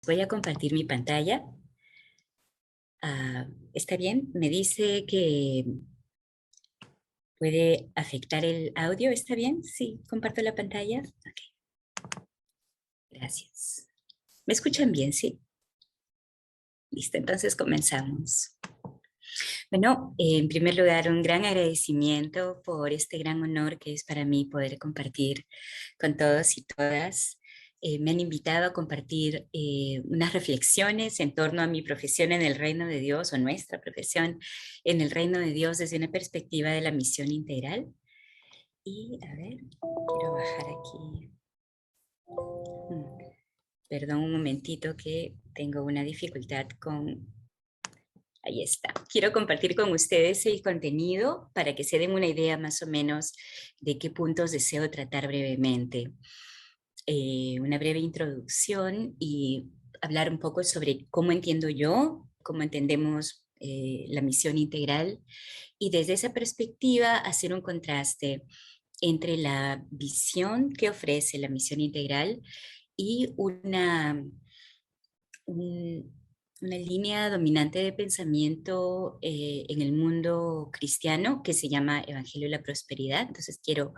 Voy a compartir mi pantalla. ¿Está bien? Me dice que puede afectar el audio. ¿Está bien? Sí, comparto la pantalla. Ok, gracias. ¿Me escuchan bien? Sí. Listo, entonces comenzamos. Bueno, en primer lugar, un gran agradecimiento por este gran honor que es para mí poder compartir con todos y todas. Me han invitado a compartir unas reflexiones en torno a mi profesión en el reino de Dios o nuestra profesión en el reino de Dios desde una perspectiva de la misión integral. Y a ver, quiero bajar aquí. Perdón un momentito que tengo una dificultad con... Ahí está. Quiero compartir con ustedes el contenido para que se den una idea más o menos de qué puntos deseo tratar brevemente. Una breve introducción y hablar un poco sobre cómo entiendo yo, cómo entendemos la misión integral y desde esa perspectiva hacer un contraste entre la visión que ofrece la misión integral y una línea dominante de pensamiento en el mundo cristiano que se llama Evangelio de la Prosperidad. Entonces quiero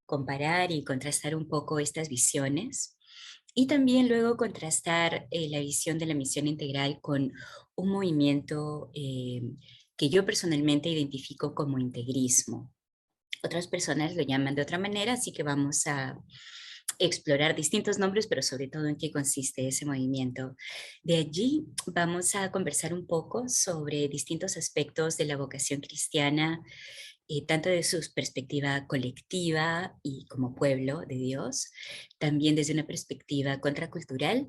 comparar y contrastar un poco estas visiones y también luego contrastar la visión de la misión integral con un movimiento que yo personalmente identifico como integrismo. Otras personas lo llaman de otra manera, así que vamos a explorar distintos nombres, pero sobre todo en qué consiste ese movimiento. De allí vamos a conversar un poco sobre distintos aspectos de la vocación cristiana, tanto de su perspectiva colectiva y como pueblo de Dios, también desde una perspectiva contracultural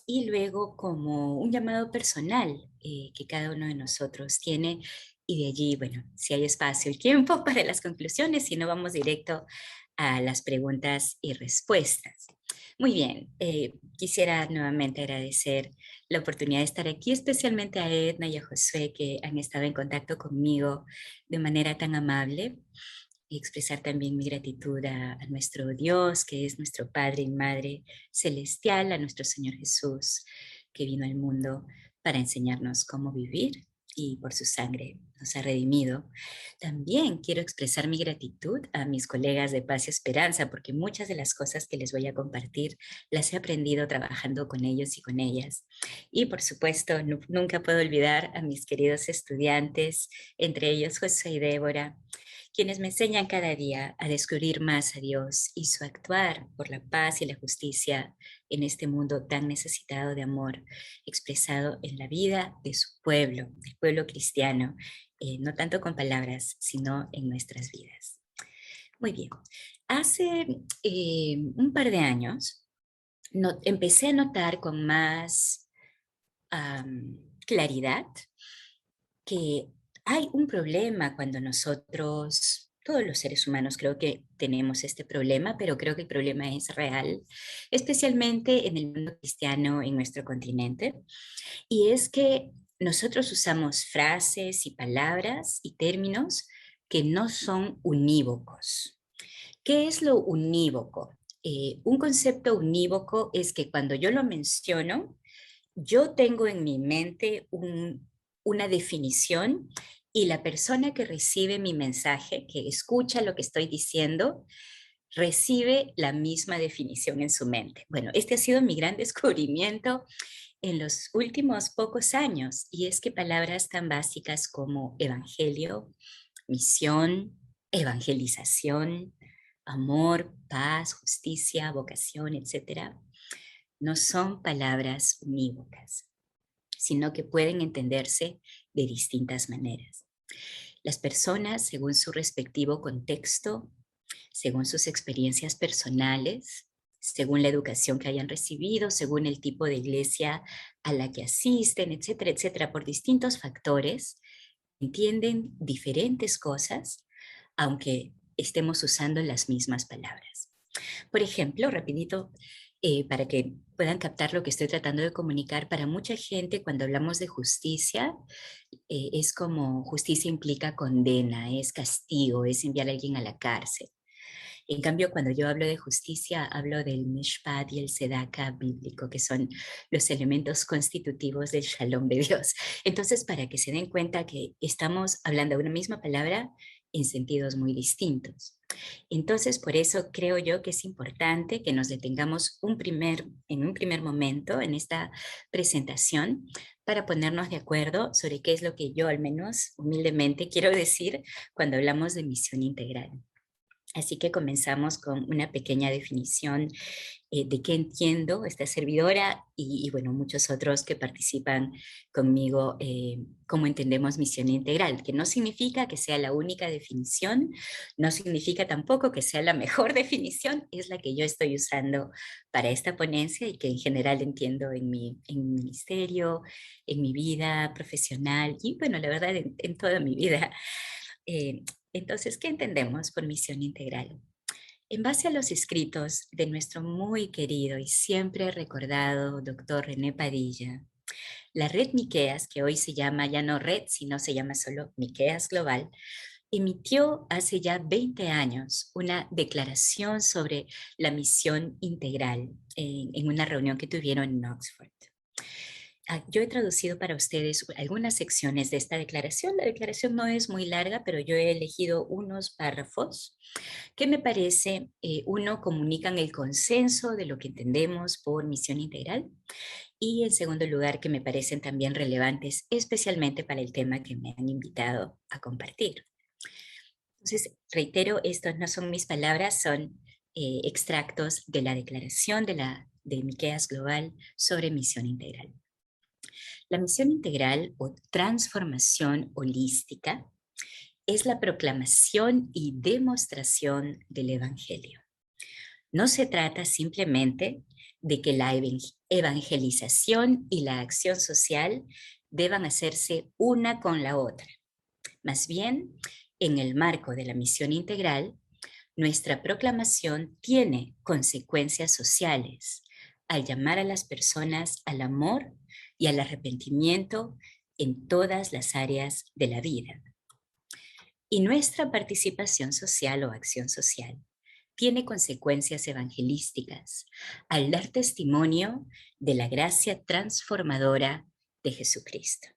y luego como un llamado personal que cada uno de nosotros tiene. Y de allí, bueno, si hay espacio y tiempo para las conclusiones, si no, vamos directo a las preguntas y respuestas. Muy bien, quisiera nuevamente agradecer la oportunidad de estar aquí, especialmente a Edna y a Josué que han estado en contacto conmigo de manera tan amable y expresar también mi gratitud a nuestro Dios, que es nuestro Padre y Madre Celestial, a nuestro Señor Jesús, que vino al mundo para enseñarnos cómo vivir y por su sangre nos ha redimido. También quiero expresar mi gratitud a mis colegas de Paz y Esperanza, porque muchas de las cosas que les voy a compartir las he aprendido trabajando con ellos y con ellas. Y por supuesto, nunca puedo olvidar a mis queridos estudiantes, entre ellos José y Débora, quienes me enseñan cada día a descubrir más a Dios y su actuar por la paz y la justicia en este mundo tan necesitado de amor, expresado en la vida de su pueblo, del pueblo cristiano, no tanto con palabras, sino en nuestras vidas. Muy bien, hace un par de años empecé a notar con más claridad que hay un problema cuando nosotros, todos los seres humanos creo que tenemos este problema, pero creo que el problema es real, especialmente en el mundo cristiano en nuestro continente, y es que nosotros usamos frases y palabras y términos que no son unívocos. ¿Qué es lo unívoco? Un concepto unívoco es que cuando yo lo menciono, yo tengo en mi mente una definición y la persona que recibe mi mensaje, que escucha lo que estoy diciendo, recibe la misma definición en su mente. Bueno, este ha sido mi gran descubrimiento en los últimos pocos años y es que palabras tan básicas como evangelio, misión, evangelización, amor, paz, justicia, vocación, etcétera, no son palabras unívocas, sino que pueden entenderse de distintas maneras. Las personas, según su respectivo contexto, según sus experiencias personales, según la educación que hayan recibido, según el tipo de iglesia a la que asisten, etcétera, etcétera, por distintos factores, entienden diferentes cosas, aunque estemos usando las mismas palabras. Por ejemplo, rapidito, para que puedan captar lo que estoy tratando de comunicar, para mucha gente cuando hablamos de justicia, es como justicia implica condena, es castigo, es enviar a alguien a la cárcel. En cambio, cuando yo hablo de justicia, hablo del mishpat y el tzedaka bíblico, que son los elementos constitutivos del shalom de Dios. Entonces, para que se den cuenta que estamos hablando de una misma palabra en sentidos muy distintos. Entonces, por eso creo yo que es importante que nos detengamos en un primer momento en esta presentación para ponernos de acuerdo sobre qué es lo que yo, al menos humildemente, quiero decir cuando hablamos de misión integral. Así que comenzamos con una pequeña definición de qué entiendo esta servidora bueno, muchos otros que participan conmigo, cómo entendemos misión integral, que no significa que sea la única definición, no significa tampoco que sea la mejor definición, es la que yo estoy usando para esta ponencia y que en general entiendo en mi ministerio, en mi vida profesional y bueno, la verdad en toda mi vida. Eh, entonces, ¿qué entendemos por misión integral? En base a los escritos de nuestro muy querido y siempre recordado doctor René Padilla, la red Miqueas, que hoy se llama ya no red, sino se llama solo Miqueas Global, emitió hace ya 20 años una declaración sobre la misión integral en una reunión que tuvieron en Oxford. Yo he traducido para ustedes algunas secciones de esta declaración. La declaración no es muy larga, pero yo he elegido unos párrafos que me parece, uno, comunican el consenso de lo que entendemos por misión integral y en segundo lugar, que me parecen también relevantes, especialmente para el tema que me han invitado a compartir. Entonces, reitero, estas no son mis palabras, son extractos de la declaración de Miqueas Global sobre misión integral. La misión integral o transformación holística es la proclamación y demostración del Evangelio. No se trata simplemente de que la evangelización y la acción social deban hacerse una con la otra. Más bien, en el marco de la misión integral, nuestra proclamación tiene consecuencias sociales al llamar a las personas al amor y al arrepentimiento en todas las áreas de la vida. Y nuestra participación social o acción social tiene consecuencias evangelísticas al dar testimonio de la gracia transformadora de Jesucristo.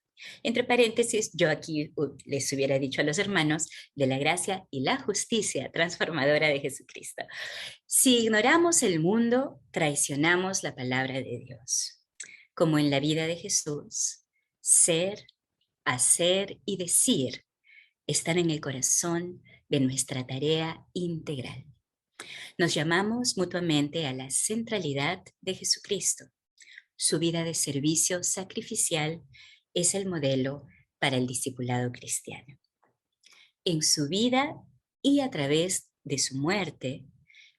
Entre paréntesis, yo aquí les hubiera dicho a los hermanos de la gracia y la justicia transformadora de Jesucristo. Si ignoramos el mundo, traicionamos la palabra de Dios. Como en la vida de Jesús, ser, hacer y decir están en el corazón de nuestra tarea integral. Nos llamamos mutuamente a la centralidad de Jesucristo. Su vida de servicio sacrificial es el modelo para el discipulado cristiano. En su vida y a través de su muerte,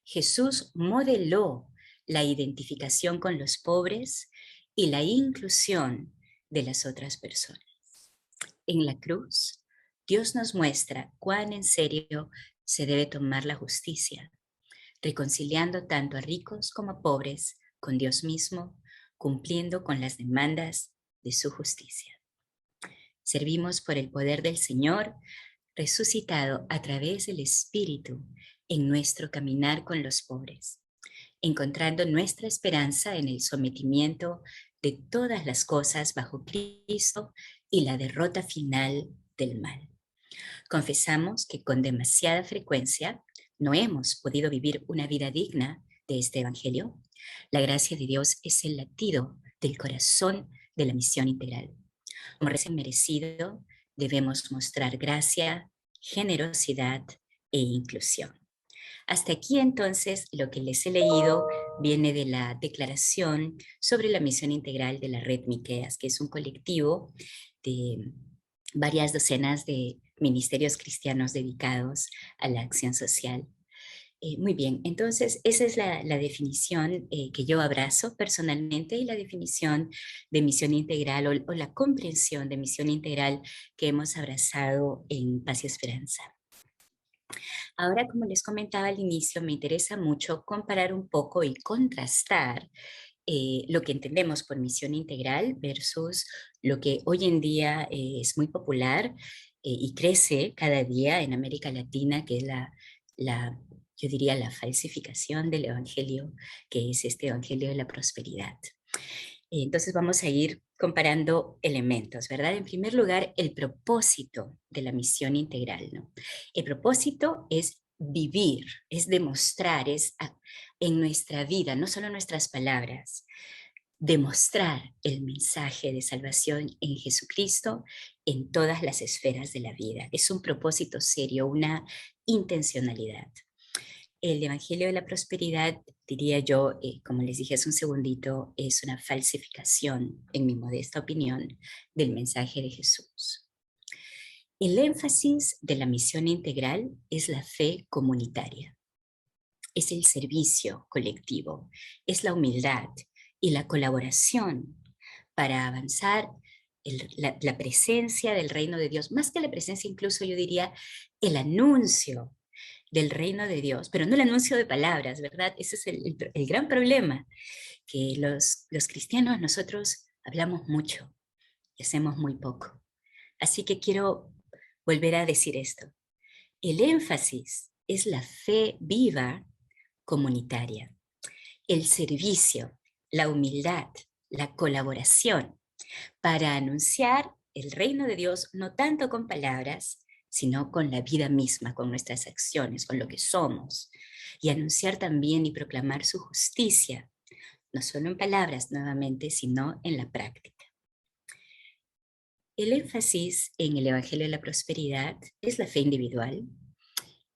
Jesús modeló la identificación con los pobres y la inclusión de las otras personas. En la cruz, Dios nos muestra cuán en serio se debe tomar la justicia, reconciliando tanto a ricos como a pobres con Dios mismo, cumpliendo con las demandas de su justicia. Servimos por el poder del Señor, resucitado a través del Espíritu en nuestro caminar con los pobres, encontrando nuestra esperanza en el sometimiento de todas las cosas bajo Cristo y la derrota final del mal. Confesamos que con demasiada frecuencia no hemos podido vivir una vida digna de este Evangelio. La gracia de Dios es el latido del corazón de la misión integral. Como recién merecido, debemos mostrar gracia, generosidad e inclusión. Hasta aquí entonces lo que les he leído viene de la declaración sobre la misión integral de la Red Miqueas, que es un colectivo de varias docenas de ministerios cristianos dedicados a la acción social. Muy bien, entonces esa es la definición que yo abrazo personalmente y la definición de misión integral o la comprensión de misión integral que hemos abrazado en Paz y Esperanza. Ahora, como les comentaba al inicio, me interesa mucho comparar un poco y contrastar lo que entendemos por misión integral versus lo que hoy en día es muy popular y crece cada día en América Latina, que es la yo diría la falsificación del evangelio, que es este evangelio de la prosperidad. Entonces vamos a ir comparando elementos, ¿verdad? En primer lugar, el propósito de la misión integral, ¿no? El propósito es vivir, es demostrar, en nuestra vida, no solo nuestras palabras, demostrar el mensaje de salvación en Jesucristo en todas las esferas de la vida. Es un propósito serio, una intencionalidad. El Evangelio de la Prosperidad, diría yo, como les dije hace un segundito, es una falsificación, en mi modesta opinión, del mensaje de Jesús. El énfasis de la misión integral es la fe comunitaria, es el servicio colectivo, es la humildad y la colaboración para avanzar la presencia del reino de Dios, más que la presencia, incluso yo diría el anuncio del reino de Dios, pero no el anuncio de palabras, ¿verdad? Ese es el gran problema, que los cristianos nosotros hablamos mucho y hacemos muy poco. Así que quiero volver a decir esto. El énfasis es la fe viva comunitaria, el servicio, la humildad, la colaboración para anunciar el reino de Dios no tanto con palabras, sino con la vida misma, con nuestras acciones, con lo que somos, y anunciar también y proclamar su justicia, no solo en palabras nuevamente, sino en la práctica. El énfasis en el Evangelio de la Prosperidad es la fe individual,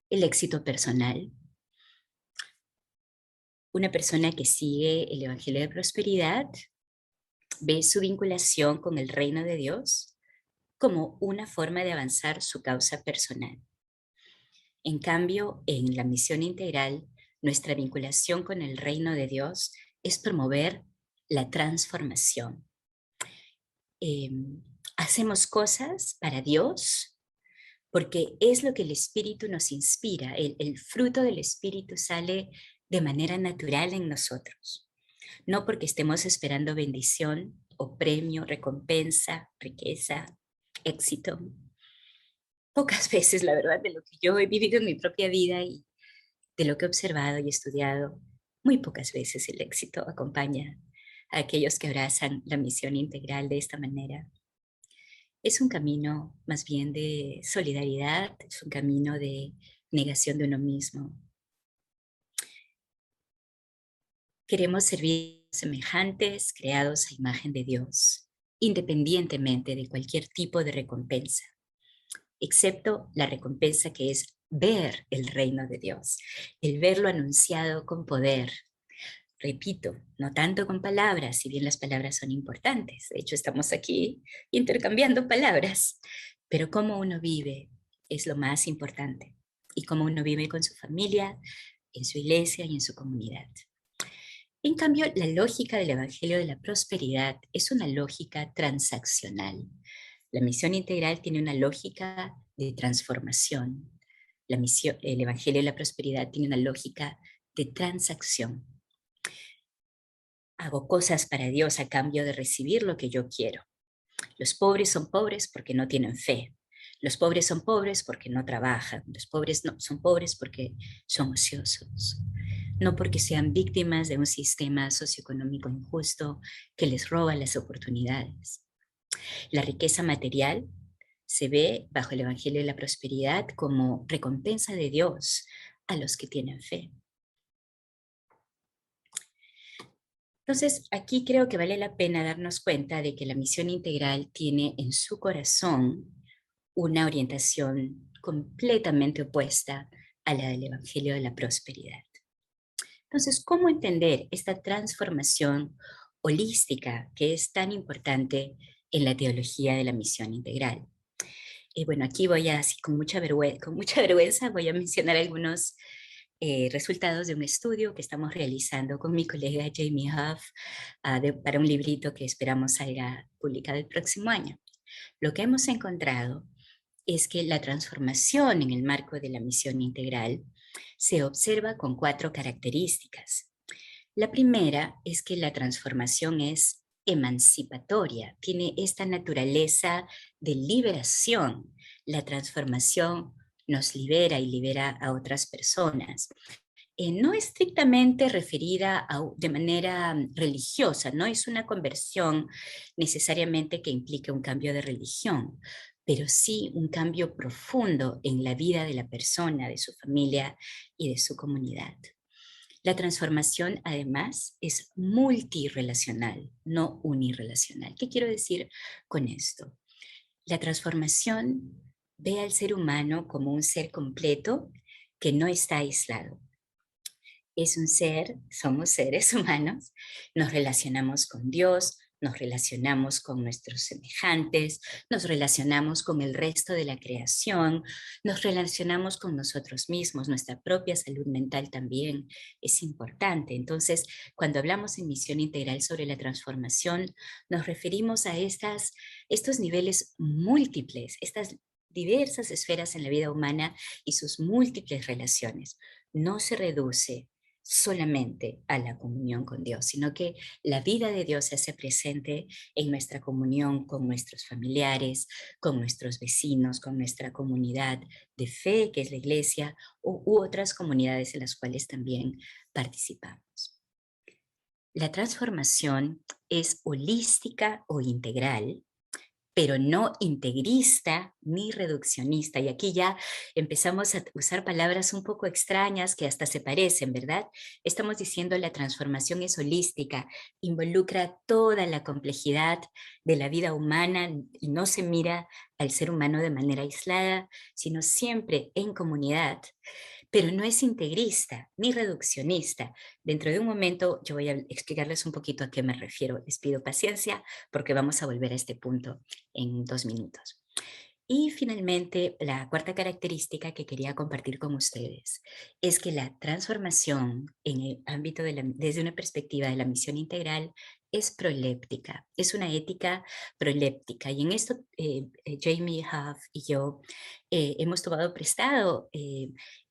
el éxito personal. Una persona que sigue el Evangelio de Prosperidad ve su vinculación con el reino de Dios como una forma de avanzar su causa personal. En cambio, en la misión integral, nuestra vinculación con el reino de Dios es promover la transformación. Hacemos cosas para Dios porque es lo que el Espíritu nos inspira. El fruto del Espíritu sale de manera natural en nosotros, no porque estemos esperando bendición o premio, recompensa, riqueza, éxito. Pocas veces, la verdad, de lo que yo he vivido en mi propia vida y de lo que he observado y estudiado, muy pocas veces el éxito acompaña a aquellos que abrazan la misión integral de esta manera. Es un camino más bien de solidaridad, es un camino de negación de uno mismo. Queremos servir semejantes, creados a imagen de Dios, independientemente de cualquier tipo de recompensa, excepto la recompensa que es ver el reino de Dios, el verlo anunciado con poder. Repito, no tanto con palabras, si bien las palabras son importantes. De hecho, estamos aquí intercambiando palabras, pero cómo uno vive es lo más importante, y cómo uno vive con su familia, en su iglesia y en su comunidad. En cambio, la lógica del Evangelio de la Prosperidad es una lógica transaccional. La misión integral tiene una lógica de transformación. El Evangelio de la Prosperidad tiene una lógica de transacción. Hago cosas para Dios a cambio de recibir lo que yo quiero. Los pobres son pobres porque no tienen fe. Los pobres son pobres porque no trabajan. Los pobres no, son pobres porque son ociosos. No porque sean víctimas de un sistema socioeconómico injusto que les roba las oportunidades. La riqueza material se ve bajo el Evangelio de la Prosperidad como recompensa de Dios a los que tienen fe. Entonces, aquí creo que vale la pena darnos cuenta de que la misión integral tiene en su corazón una orientación completamente opuesta a la del Evangelio de la Prosperidad. Entonces, ¿cómo entender esta transformación holística que es tan importante en la teología de la misión integral? Y bueno, aquí voy a, así con mucha vergüenza, voy a mencionar algunos resultados de un estudio que estamos realizando con mi colega Jamie Huff para un librito que esperamos salga publicado el próximo año. Lo que hemos encontrado es que la transformación en el marco de la misión integral se observa con 4 características. La primera es que la transformación es emancipatoria, tiene esta naturaleza de liberación. La transformación nos libera y libera a otras personas. No estrictamente referida de manera religiosa, no es una conversión necesariamente que implique un cambio de religión, pero sí un cambio profundo en la vida de la persona, de su familia y de su comunidad. La transformación, además, es multirrelacional, no unirrelacional. ¿Qué quiero decir con esto? La transformación ve al ser humano como un ser completo que no está aislado. Es un ser, somos seres humanos, nos relacionamos con Dios, nos relacionamos con nuestros semejantes, nos relacionamos con el resto de la creación, nos relacionamos con nosotros mismos, nuestra propia salud mental también es importante. Entonces, cuando hablamos en Misión Integral sobre la transformación, nos referimos a estos niveles múltiples, estas diversas esferas en la vida humana y sus múltiples relaciones. No se reduce solamente a la comunión con Dios, sino que la vida de Dios se hace presente en nuestra comunión con nuestros familiares, con nuestros vecinos, con nuestra comunidad de fe, que es la iglesia, u otras comunidades en las cuales también participamos. La transformación es holística o integral, pero no integrista ni reduccionista. Y aquí ya empezamos a usar palabras un poco extrañas que hasta se parecen, ¿verdad? Estamos diciendo la transformación es holística, involucra toda la complejidad de la vida humana y no se mira al ser humano de manera aislada, sino siempre en comunidad, pero no es integrista ni reduccionista. Dentro de un momento yo voy a explicarles un poquito a qué me refiero. Les pido paciencia porque vamos a volver a este punto en 2 minutos. Y finalmente, la cuarta característica que quería compartir con ustedes es que la transformación en el ámbito desde una perspectiva de la misión integral es proléptica, es una ética proléptica. Y en esto Jamie Huff y yo hemos tomado prestado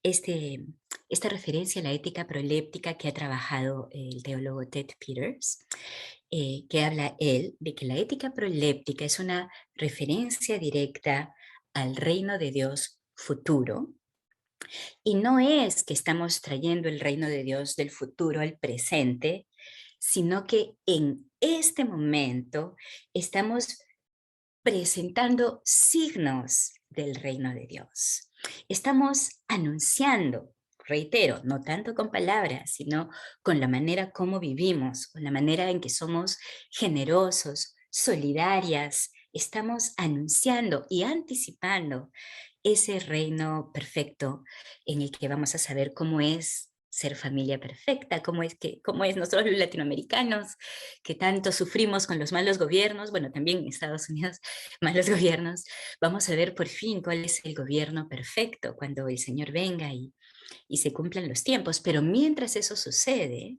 esta referencia a la ética proléptica que ha trabajado el teólogo Ted Peters, que habla él de que la ética proléptica es una referencia directa al reino de Dios futuro, y no es que estamos trayendo el reino de Dios del futuro al presente, sino que en este momento estamos presentando signos del reino de Dios. Estamos anunciando, reitero, no tanto con palabras, sino con la manera como vivimos, con la manera en que somos generosos, solidarias. Estamos anunciando y anticipando ese reino perfecto en el que vamos a saber cómo es ser familia perfecta, cómo es nosotros los latinoamericanos, que tanto sufrimos con los malos gobiernos, bueno, también en Estados Unidos, malos gobiernos, vamos a ver por fin cuál es el gobierno perfecto cuando el Señor venga y se cumplan los tiempos. Pero mientras eso sucede,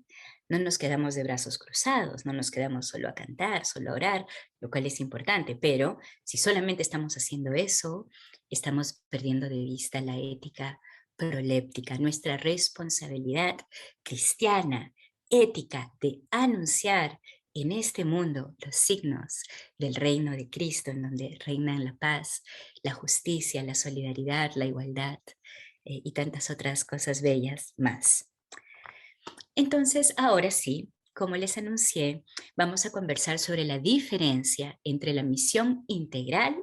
no nos quedamos de brazos cruzados, no nos quedamos solo a cantar, solo a orar, lo cual es importante, pero si solamente estamos haciendo eso, estamos perdiendo de vista la ética proléptica, nuestra responsabilidad cristiana, ética de anunciar en este mundo los signos del reino de Cristo, en donde reinan la paz, la justicia, la solidaridad, la igualdad y tantas otras cosas bellas más. Entonces, ahora sí, como les anuncié, vamos a conversar sobre la diferencia entre la misión integral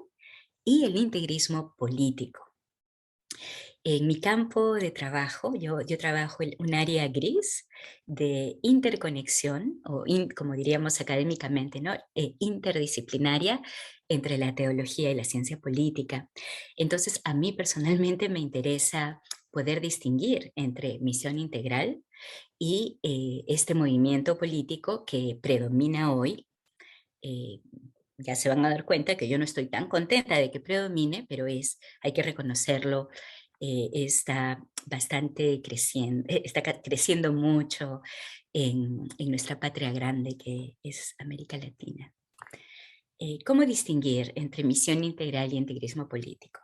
y el integrismo político. En mi campo de trabajo, yo trabajo en un área gris de interconexión, o como diríamos académicamente, ¿no? Interdisciplinaria entre la teología y la ciencia política. Entonces, a mí personalmente me interesa poder distinguir entre misión integral y este movimiento político que predomina hoy. eh, ya se van a dar cuenta que yo no estoy tan contenta de que predomine, pero hay que reconocerlo, está bastante creciendo, está creciendo mucho en nuestra patria grande que es América Latina. ¿Cómo distinguir entre misión integral y integrismo político?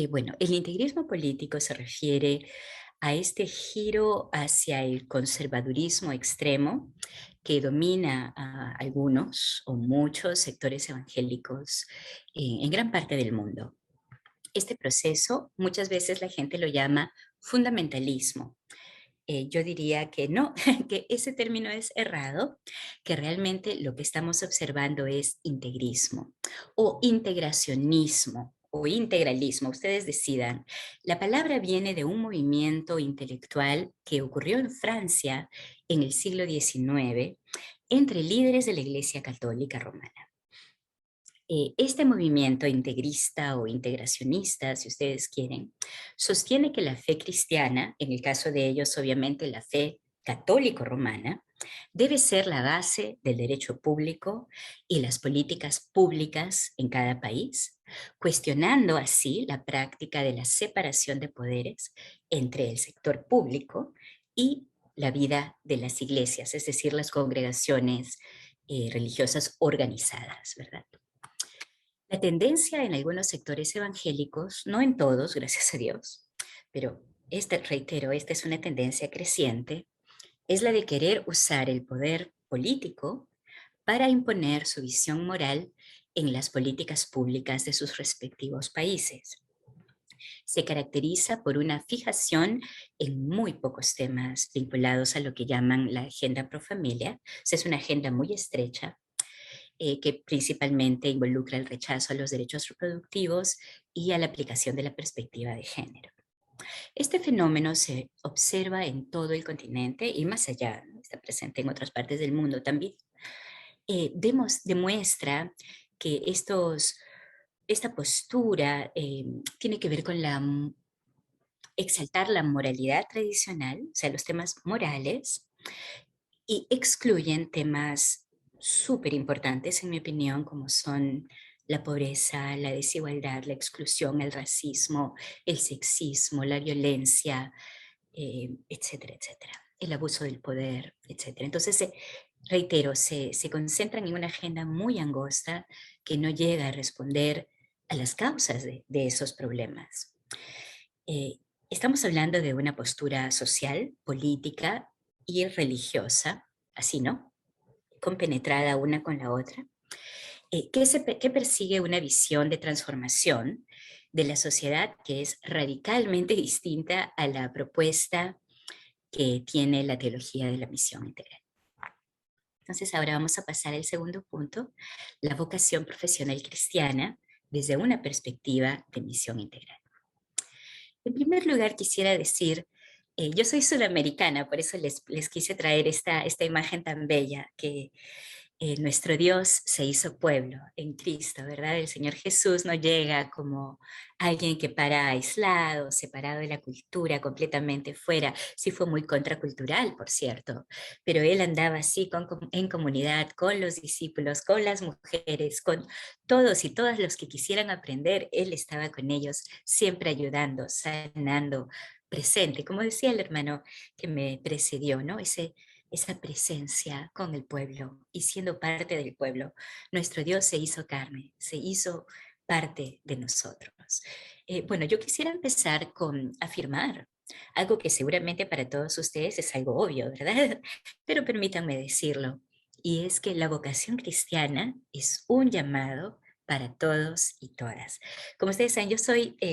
Bueno, el integrismo político se refiere a este giro hacia el conservadurismo extremo que domina a algunos o muchos sectores evangélicos en gran parte del mundo. Este proceso muchas veces la gente lo llama fundamentalismo. Yo diría que no, que ese término es errado, que realmente lo que estamos observando es integrismo o integracionismo o integralismo, ustedes decidan. La palabra viene de un movimiento intelectual que ocurrió en Francia en el siglo XIX entre líderes de la Iglesia Católica Romana. Este movimiento integrista o integracionista, si ustedes quieren, sostiene que la fe cristiana, en el caso de ellos obviamente la fe católico-romana, debe ser la base del derecho público y las políticas públicas en cada país, cuestionando así la práctica de la separación de poderes entre el sector público y la vida de las iglesias, es decir, las congregaciones religiosas organizadas, ¿verdad? La tendencia en algunos sectores evangélicos, no en todos, gracias a Dios, pero reitero, esta es una tendencia creciente, es la de querer usar el poder político para imponer su visión moral en las políticas públicas de sus respectivos países. Se caracteriza por una fijación en muy pocos temas vinculados a lo que llaman la agenda pro familia. Es una agenda muy estrecha que principalmente involucra el rechazo a los derechos reproductivos y a la aplicación de la perspectiva de género. Este fenómeno se observa en todo el continente y más allá, ¿no? Está presente en otras partes del mundo también. Demuestra que esta postura tiene que ver con exaltar la moralidad tradicional, o sea, los temas morales, y excluyen temas súper importantes, en mi opinión, como son la pobreza, la desigualdad, la exclusión, el racismo, el sexismo, la violencia, etcétera, etcétera, el abuso del poder, etcétera. Entonces, reitero, se concentran en una agenda muy angosta que no llega a responder a las causas de esos problemas. Eh, Estamos hablando de una postura social, política y religiosa, así, ¿no? Compenetrada una con la otra, que persigue una visión de transformación de la sociedad que es radicalmente distinta a la propuesta que tiene la teología de la misión integral. Entonces ahora vamos a pasar al segundo punto, la vocación profesional cristiana desde una perspectiva de misión integral. En primer lugar, quisiera decir, yo soy sudamericana, por eso les quise traer esta imagen tan bella, que nuestro Dios se hizo pueblo en Cristo, ¿verdad? El Señor Jesús no llega como alguien que para aislado, separado de la cultura, completamente fuera. Sí fue muy contracultural, por cierto, pero Él andaba así en comunidad, con los discípulos, con las mujeres, con todos y todas los que quisieran aprender. Él estaba con ellos, siempre ayudando, sanando, presente, como decía el hermano que me precedió, ¿no? Esa presencia con el pueblo y siendo parte del pueblo. Nuestro Dios se hizo carne, se hizo parte de nosotros. Bueno, yo quisiera empezar con afirmar algo que seguramente para todos ustedes es algo obvio, ¿verdad? Pero permítanme decirlo, y es que la vocación cristiana es un llamado para todos y todas. Como ustedes saben,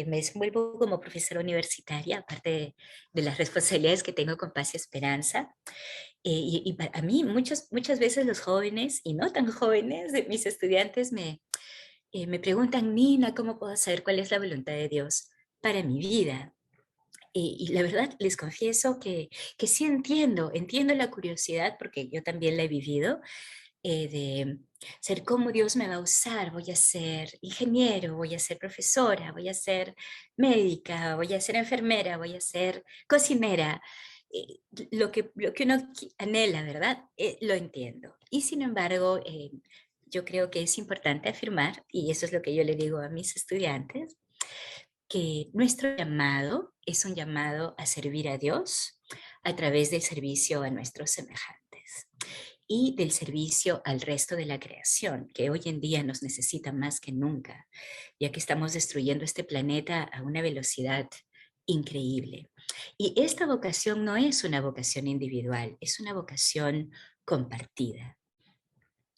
me desenvuelvo como profesora universitaria, aparte de las responsabilidades que tengo con Paz y Esperanza. Y para mí muchas veces los jóvenes y no tan jóvenes de mis estudiantes me preguntan, Nina, ¿cómo puedo saber cuál es la voluntad de Dios para mi vida? Y la verdad les confieso que sí entiendo la curiosidad porque yo también la he vivido, de ser cómo Dios me va a usar. Voy a ser ingeniero, voy a ser profesora, voy a ser médica, voy a ser enfermera, voy a ser cocinera. Eh, lo que uno anhela, ¿verdad? Lo entiendo. Y sin embargo, yo creo que es importante afirmar, y eso es lo que yo le digo a mis estudiantes, que nuestro llamado es un llamado a servir a Dios a través del servicio a nuestros semejantes y del servicio al resto de la creación, que hoy en día nos necesita más que nunca, ya que estamos destruyendo este planeta a una velocidad increíble. Y esta vocación no es una vocación individual, es una vocación compartida.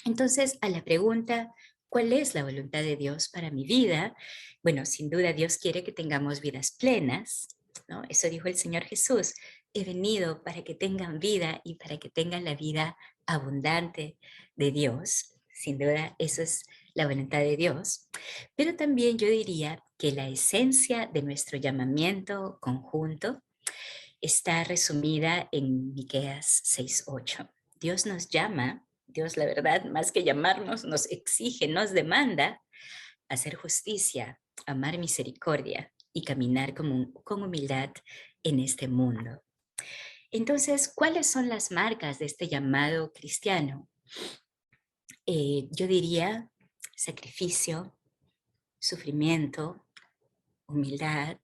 Entonces, a la pregunta, ¿Cuál es la voluntad de Dios para mi vida? Bueno, sin duda Dios quiere que tengamos vidas plenas, ¿no? Eso dijo el Señor Jesús. He venido para que tengan vida y para que tengan la vida abundante de Dios. Sin duda, eso es la voluntad de Dios. Pero también yo diría que la esencia de nuestro llamamiento conjunto está resumida en Miqueas 6:8. Dios nos llama, Dios la verdad, más que llamarnos, nos exige, nos demanda hacer justicia, amar misericordia y caminar con humildad en este mundo. Entonces, ¿cuáles son las marcas de este llamado cristiano? Yo diría sacrificio, sufrimiento, humildad,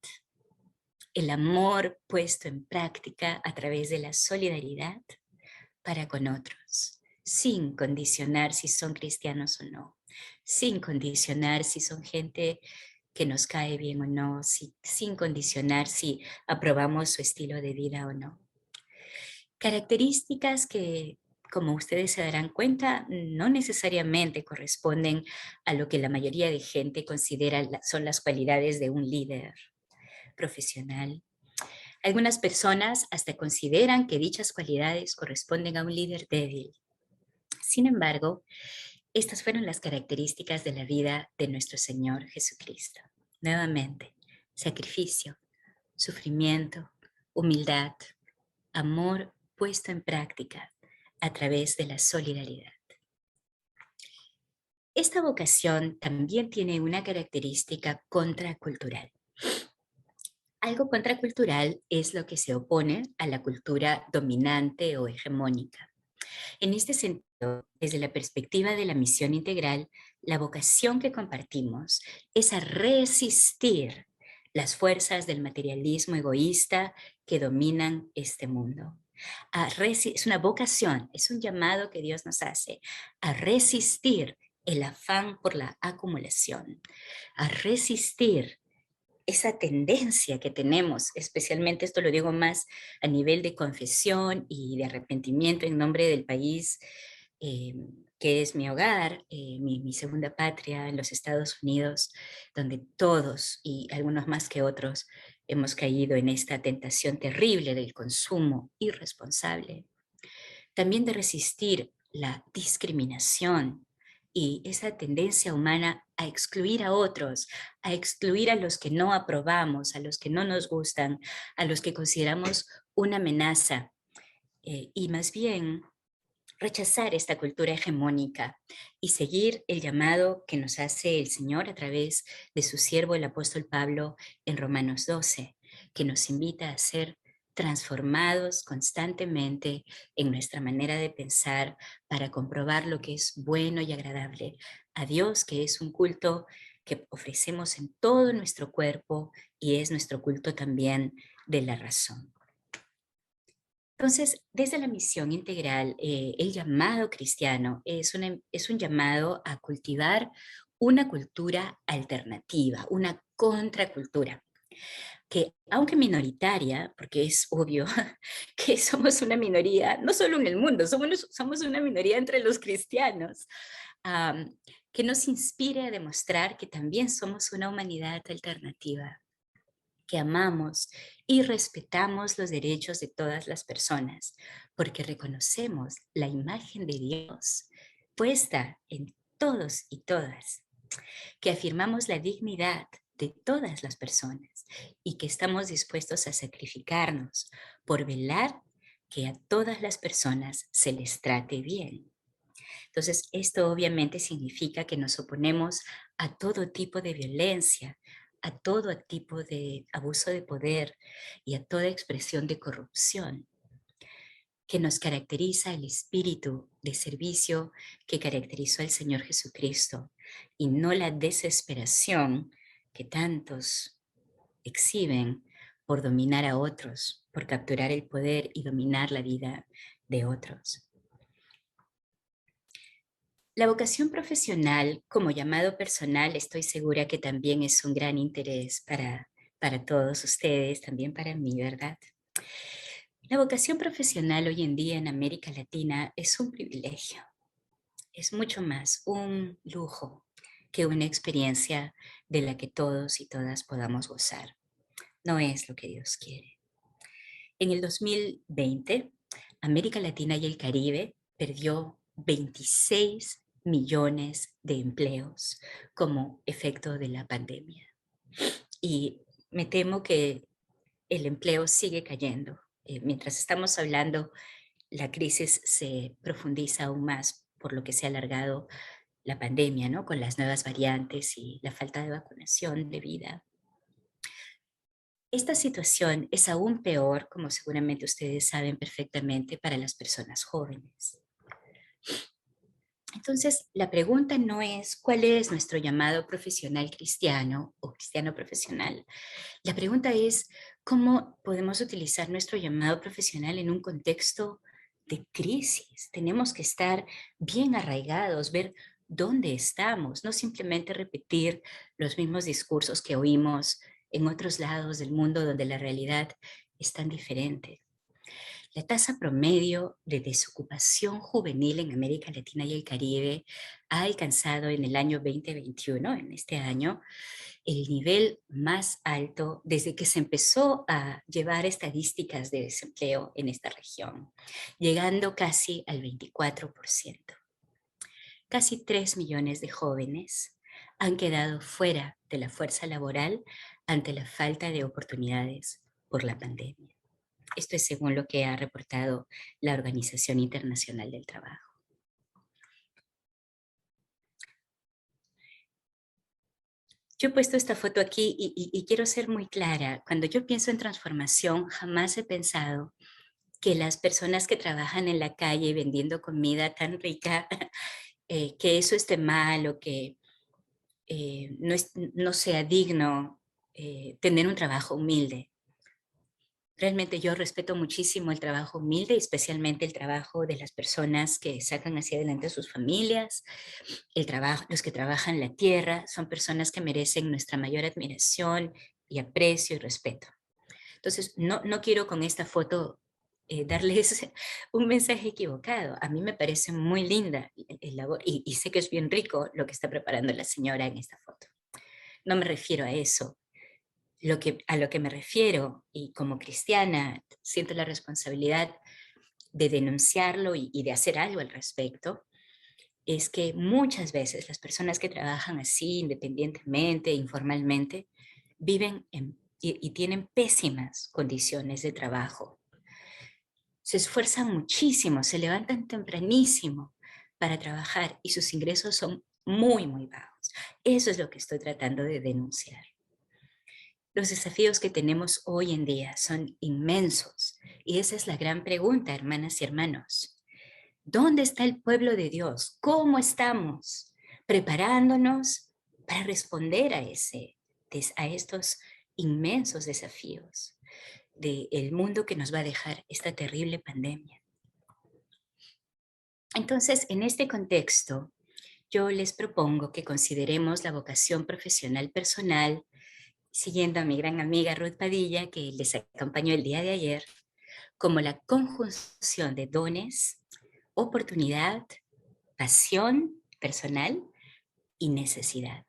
el amor puesto en práctica a través de la solidaridad para con otros, sin condicionar si son cristianos o no, sin condicionar si son gente que nos cae bien o no, sin condicionar si aprobamos su estilo de vida o no. Características que, como ustedes se darán cuenta, no necesariamente corresponden a lo que la mayoría de gente considera son las cualidades de un líder profesional. Algunas personas hasta consideran que dichas cualidades corresponden a un líder débil. Sin embargo, estas fueron las características de la vida de nuestro Señor Jesucristo. Nuevamente, sacrificio, sufrimiento, humildad, amor puesto en práctica a través de la solidaridad. Esta vocación también tiene una característica contracultural. Algo contracultural es lo que se opone a la cultura dominante o hegemónica. En este sentido, desde la perspectiva de la misión integral, la vocación que compartimos es a resistir las fuerzas del materialismo egoísta que dominan este mundo. Es una vocación, es un llamado que Dios nos hace a resistir el afán por la acumulación, a resistir esa tendencia que tenemos, especialmente esto lo digo más a nivel de confesión y de arrepentimiento en nombre del país eh, que es mi hogar, mi segunda patria en los Estados Unidos, donde todos y algunos más que otros hemos caído en esta tentación terrible del consumo irresponsable. También de resistir la discriminación y esa tendencia humana a excluir a otros, a excluir a los que no aprobamos, a los que no nos gustan, a los que consideramos una amenaza, y más bien rechazar esta cultura hegemónica y seguir el llamado que nos hace el Señor a través de su siervo el apóstol Pablo en Romanos 12, que nos invita a ser transformados constantemente en nuestra manera de pensar para comprobar lo que es bueno y agradable a Dios, que es un culto que ofrecemos en todo nuestro cuerpo y es nuestro culto también de la razón. Entonces, desde la misión integral, el llamado cristiano es un llamado a cultivar una cultura alternativa, una contracultura, que aunque minoritaria, porque es obvio que somos una minoría, no solo en el mundo, somos una minoría entre los cristianos, um, que nos inspire a demostrar que también somos una humanidad alternativa, que amamos y respetamos los derechos de todas las personas, porque reconocemos la imagen de Dios puesta en todos y todas, que afirmamos la dignidad de todas las personas y que estamos dispuestos a sacrificarnos por velar que a todas las personas se les trate bien. Entonces, esto obviamente significa que nos oponemos a todo tipo de violencia, a todo tipo de abuso de poder y a toda expresión de corrupción, que nos caracteriza el espíritu de servicio que caracterizó al Señor Jesucristo y no la desesperación que tantos exhiben por dominar a otros, por capturar el poder y dominar la vida de otros. La vocación profesional como llamado personal estoy segura que también es un gran interés para todos ustedes, también para mí, ¿verdad? La vocación profesional hoy en día en América Latina es un privilegio, es mucho más un lujo. que una experiencia de la que todos y todas podamos gozar. No es lo que Dios quiere. En el 2020, América Latina y el Caribe perdió 26 millones de empleos como efecto de la pandemia. Y me temo que el empleo sigue cayendo. Mientras estamos hablando, la crisis se profundiza aún más por lo que se ha alargado la pandemia, ¿no? Con las nuevas variantes y la falta de vacunación debida. Esta situación es aún peor, como seguramente ustedes saben perfectamente, para las personas jóvenes. Entonces, la pregunta no es cuál es nuestro llamado profesional cristiano o cristiano profesional. La pregunta es cómo podemos utilizar nuestro llamado profesional en un contexto de crisis. Tenemos que estar bien arraigados, ver dónde estamos, no simplemente repetir los mismos discursos que oímos en otros lados del mundo donde la realidad es tan diferente. La tasa promedio de desocupación juvenil en América Latina y el Caribe ha alcanzado en el año 2021, en este año, el nivel más alto desde que se empezó a llevar estadísticas de desempleo en esta región, llegando casi al 24%. Casi 3 millones de jóvenes han quedado fuera de la fuerza laboral ante la falta de oportunidades por la pandemia. Esto es según lo que ha reportado la Organización Internacional del Trabajo. Yo he puesto esta foto aquí y quiero ser muy clara. Cuando yo pienso en transformación, jamás he pensado que las personas que trabajan en la calle vendiendo comida tan rica, que eso esté mal o que no sea digno tener un trabajo humilde. Realmente yo respeto muchísimo el trabajo humilde, especialmente el trabajo de las personas que sacan hacia adelante a sus familias, los que trabajan la tierra, son personas que merecen nuestra mayor admiración y aprecio y respeto. Entonces, no quiero con esta foto darles un mensaje equivocado. A mí me parece muy linda el labor y sé que es bien rico lo que está preparando la señora en esta foto. No me refiero a eso. A lo que me refiero, y como cristiana siento la responsabilidad de denunciarlo y de hacer algo al respecto, es que muchas veces las personas que trabajan así, independientemente, informalmente, viven y tienen pésimas condiciones de trabajo. Se esfuerzan muchísimo, se levantan tempranísimo para trabajar y sus ingresos son muy, muy bajos. Eso es lo que estoy tratando de denunciar. Los desafíos que tenemos hoy en día son inmensos y esa es la gran pregunta, hermanas y hermanos. ¿Dónde está el pueblo de Dios? ¿Cómo estamos preparándonos para responder a estos inmensos desafíos del mundo que nos va a dejar esta terrible pandemia? Entonces, en este contexto, yo les propongo que consideremos la vocación profesional personal, siguiendo a mi gran amiga Ruth Padilla, que les acompañó el día de ayer, como la conjunción de dones, oportunidad, pasión personal y necesidad.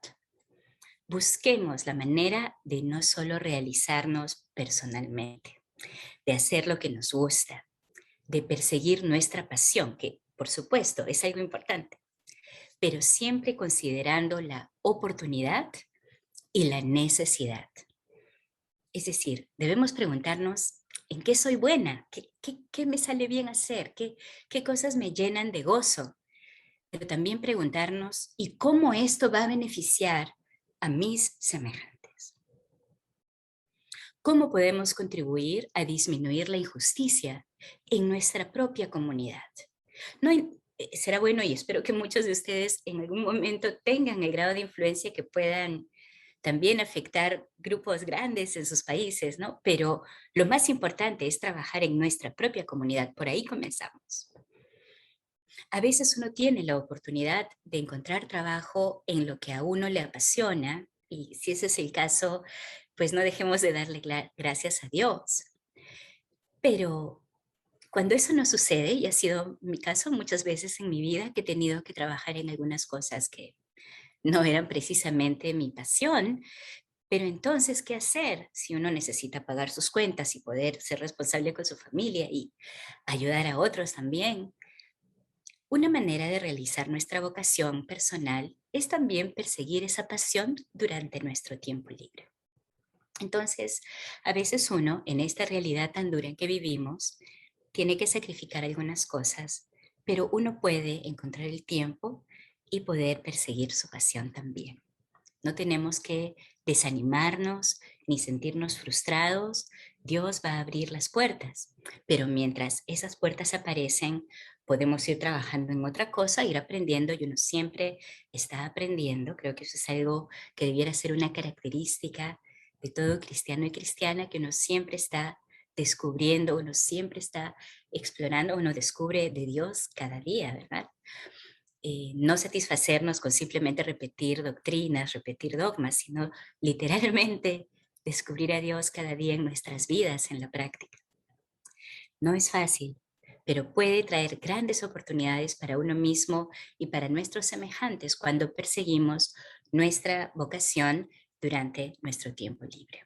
Busquemos la manera de no solo realizarnos personalmente, de hacer lo que nos gusta, de perseguir nuestra pasión, que por supuesto es algo importante, pero siempre considerando la oportunidad y la necesidad. Es decir, debemos preguntarnos en qué soy buena, qué me sale bien hacer, qué cosas me llenan de gozo, pero también preguntarnos ¿y cómo esto va a beneficiar a mis semejantes? ¿Cómo podemos contribuir a disminuir la injusticia en nuestra propia comunidad? No hay, será bueno y espero que muchos de ustedes en algún momento tengan el grado de influencia que puedan también afectar grupos grandes en sus países, ¿no? Pero lo más importante es trabajar en nuestra propia comunidad. Por ahí comenzamos. A veces uno tiene la oportunidad de encontrar trabajo en lo que a uno le apasiona y si ese es el caso, pues no dejemos de darle gracias a Dios. Pero cuando eso no sucede, y ha sido mi caso muchas veces en mi vida que he tenido que trabajar en algunas cosas que no eran precisamente mi pasión, pero entonces, ¿qué hacer si uno necesita pagar sus cuentas y poder ser responsable con su familia y ayudar a otros también? Una manera de realizar nuestra vocación personal es también perseguir esa pasión durante nuestro tiempo libre. Entonces, a veces uno, en esta realidad tan dura en que vivimos, tiene que sacrificar algunas cosas, pero uno puede encontrar el tiempo y poder perseguir su pasión también. No tenemos que desanimarnos ni sentirnos frustrados. Dios va a abrir las puertas, pero mientras esas puertas aparecen, podemos ir trabajando en otra cosa, ir aprendiendo y uno siempre está aprendiendo. Creo que eso es algo que debiera ser una característica de todo cristiano y cristiana, que uno siempre está descubriendo, uno siempre está explorando, uno descubre de Dios cada día, ¿verdad? No satisfacernos con simplemente repetir doctrinas, repetir dogmas, sino literalmente descubrir a Dios cada día en nuestras vidas, en la práctica. No es fácil, pero puede traer grandes oportunidades para uno mismo y para nuestros semejantes cuando perseguimos nuestra vocación durante nuestro tiempo libre.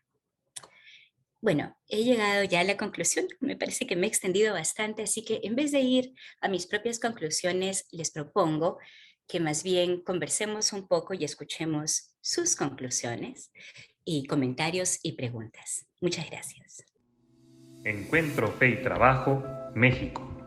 Bueno, he llegado ya a la conclusión. Me parece que me he extendido bastante, así que en vez de ir a mis propias conclusiones, les propongo que más bien conversemos un poco y escuchemos sus conclusiones y comentarios y preguntas. Muchas gracias. Encuentro Fe y Trabajo, México.